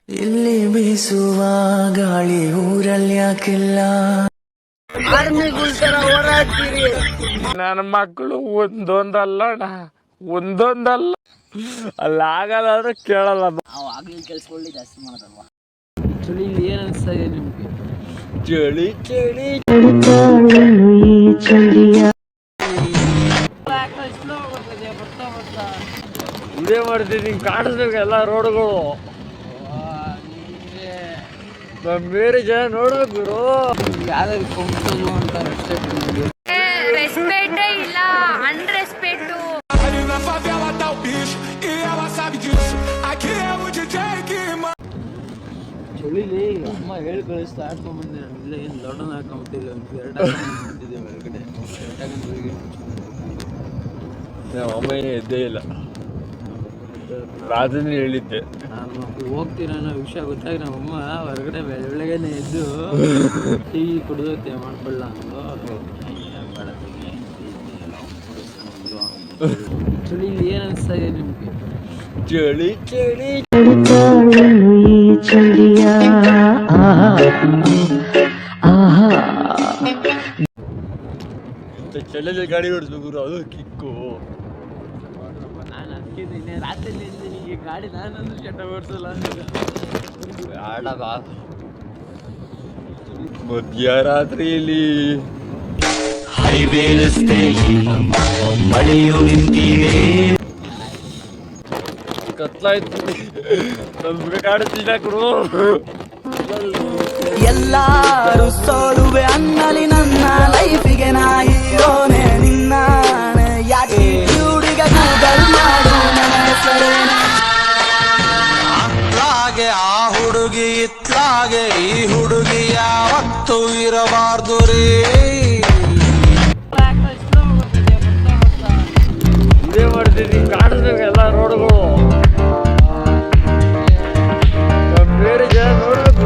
ಇಲ್ಲಿ ಬೀಸುವ ಗಾಳಿ ಊರಲ್ಲಿ ಯಾಕಿಲ್ಲ. ನನ್ನ ಮಕ್ಕಳು ಒಂದೊಂದಲ್ಲ ಅಲ್ಲ ಆಗಲ್ಲ ಕೇಳಲ್ಲ. ನಾವು ಆಗ್ಲಿ ಕೆಲ್ಸಗಳು ಜಾಸ್ತಿ ಮಾಡೋದಲ್ವಾ. ಚಳಿ ಇಲ್ಲಿ ಏನ್ ಅನಿಸ್ತಾ ಇದೆ ನಿಮ್ಗೆ? ಚಳಿ ಚಳಿ ಇದೇ ಮಾಡ್ತೀನಿ. ಕಾಣಿಸ್ಬೇಕು ಎಲ್ಲ ರೋಡ್ಗಳು. ಬೇರೆ ಜನ ನೋಡ್ಬೇಕು ಗುರು. ಯಾವ್ದಾದ್ರು ಕೊಂಡ್ಕೊಂಡು ಅಂತ ರೆಸ್ಪೆಕ್ಟ್ ಇಲ್ಲ, ಅನ್ರೆಸ್ಪೆಕ್ಟ್. ಚಳಿಲಿ ಅಮ್ಮ ಹೇಳಿ ಕಳಿಸ್ತಾ ಆಡ್ಕೊಂಡ್ಬಂದೆ. ನಾನು ಇಲ್ಲ ಏನು ದೊಡ್ಡನ ಹಾಕೊಂಬಿಟ್ಟಿಲ್ಲ, ಒಂದು 2 ಹಾಕೊಂಡ್ಬಿಟ್ಟಿದ್ದೆ ಹೊರಗಡೆ. ಅಮ್ಮ ಎದ್ದೇ ಇಲ್ಲ. ರಾಜನೇ ಹೇಳಿದ್ದೆ ನಾನು ಹೋಗ್ತೀನಿ ಅನ್ನೋ ವಿಷಯ ಗೊತ್ತಾಗಿ ನಮ್ಮಮ್ಮ ಹೊರಗಡೆ ಬೆಳಗ್ಗೆನೆ ಎದ್ದು ಟೀ ಕುಡಿದೋತೆ ಮಾಡ್ಕೊಳ್ಳ ಅಂದು. ಚಳಿ ಇಲ್ಲಿ ಏನು ಅನಿಸ್ತಾ ಇದೆ ನಿಮ್ಗೆ? ಚಳಿ ಚಳಿ ಚಳಿಯಲ್ಲಿ ಗಾಡಿ ಓಡಿಸ್ಬೇಕು ಅದು ಕಿಕ್ಕು. ನಾನು ಅದಕ್ಕೆ ನಿನ್ನೆ ರಾತ್ರಿ ನಿನಗೆ ಗಾಡಿ ನಾನಂದ್ರೂ ಚಟ ಓಡಿಸಲ್ಲ ಮಧ್ಯರಾತ್ರಿಯಲ್ಲಿ ಹೈವೇ ರಸ್ತೆಯಲ್ಲಿ ಮಳೆಯು ನಿಂತಿದೆ. ಕತ್ಲಾಯ್ತು. ಸ್ವಲ್ಪ ಕಾಡುತ್ತಿಲ್ಲ ಗುರು. ಎಲ್ಲಾರು ಸೋಲುವೆ ಅನ್ನಲಿ ನನ್ನ ಲೈಫಿಗೆ ನಾ ಹೀರೋನೆ. ನಿನ್ನ ಯಾಕೆ ಹುಡುಗ ಗೂಗಲ್ ಮಾಡು ನನ್ನ ಹೆಸರೇನ. ಅತ್ಲಾಗೆ ಆ ಹುಡುಗಿ ಇತ್ಲಾಗೆ ಈ ಹುಡುಗಿ ಯಾವತ್ತೂ ಇರಬಾರ್ದು ರೀ. ಇದೇ ಮಾಡ್ತೀನಿ. ಕಾಣಿಸ್ಬೇಕು ಎಲ್ಲ ರೋಡ್ಗಳು. ಬೇರೆ ಜನ ನೋಡ್ಬೇಕು.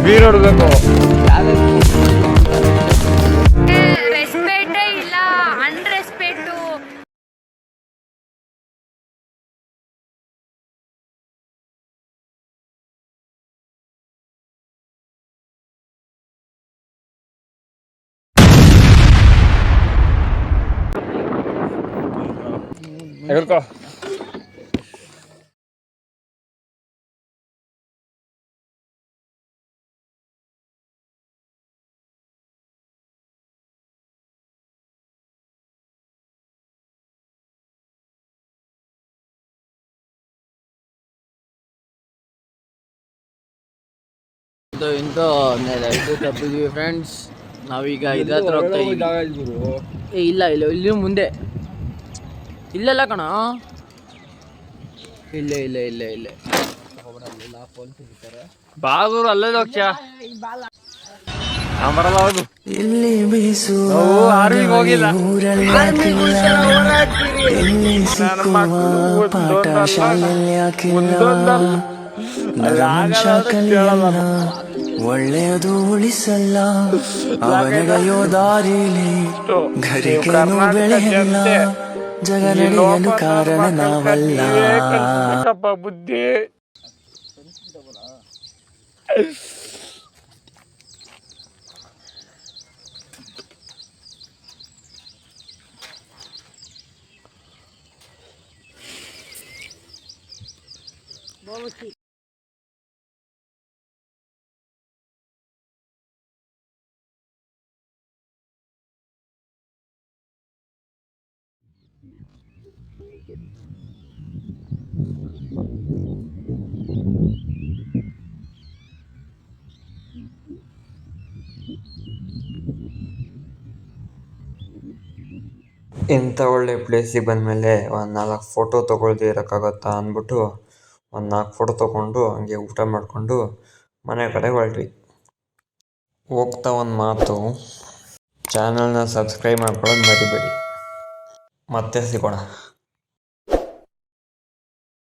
ಬೀರ್ ನೋಡ್ಬೇಕು. ರೆಸ್ಪೆಕ್ಟ್ ಇಲ್ಲ, ಅನ್ರೆಸ್ಪೆಕ್ಟ್. ಎಗರ್ಕೋ. ಇಂತೂ ಇದು ತಪ್ಪಿದ್ವಿ ಫ್ರೆಂಡ್ಸ್. ನಾವೀಗ ಇದ್ರ ಹತ್ರ ಹೋಗ್ತಾ ಇದ್ದೀವಿ. ಇಲ್ಲ ಇಲ್ಲ ಇಲ್ಲಿ ಮುಂದೆ ಇಲ್ಲೆಲ್ಲ ಕಣ. ಇಲ್ಲ ಇಲ್ಲ ಇಲ್ಲ ಇಲ್ಲ ಬಾಗೂರು ಅಲ್ಲೇ ಹೋಗ್ತೀಯ. ಬರಲ್ಲ ಹೌದು. ಇಲ್ಲಿ ಬೀಸುವ ಆರ್ಮಿಗೆ ಹೋಗಿಲ್ಲ. ಊರಲ್ಲಿ ಯಾಕಿಲ್ಲ. ಇಲ್ಲಿ ಸಿಕ್ಕುವ ಪಾಠ ಶಾಲೆಯಲ್ಲಿ ಯಾಕಿಲ್ಲ. ಮನುಷ್ಯ ಕಲಿಯಲ್ಲ, ಒಳ್ಳೆಯದು ಉಳಿಸಲ್ಲ. ಅವನಿಗೆಯೋ ದಾರಿಲಿ ಗರಿಗೆನು ಬೆಳೆಯಲ್ಲ. ಜಗ ನಡೆಯಲು ಕಾರಣ ನಾವಲ್ಲ. ಬುದ್ಧಿ ಇಂಥ ಒಳ್ಳೆ ಪ್ಲೇಸಿಗೆ ಬಂದಮೇಲೆ ಒಂದು 4 ಫೋಟೋ ತೊಗೊಳ್ದೇ ಇರೋಕ್ಕಾಗತ್ತಾ ಅಂದ್ಬಿಟ್ಟು ಒಂದು 4 ಫೋಟೋ ತೊಗೊಂಡು ಹಂಗೆ ಊಟ ಮಾಡಿಕೊಂಡು ಮನೆ ಕಡೆ ಹೊರಟ್ವಿ. ಹೋಗ್ತಾ ಒಂದು ಮಾತು, ಚಾನಲ್ನ ಸಬ್ಸ್ಕ್ರೈಬ್ ಮಾಡ್ಕೊಳ್ಳೋದು ಮರಿಬೇಡಿ. ಮತ್ತೆ ಸಿಗೋಣ.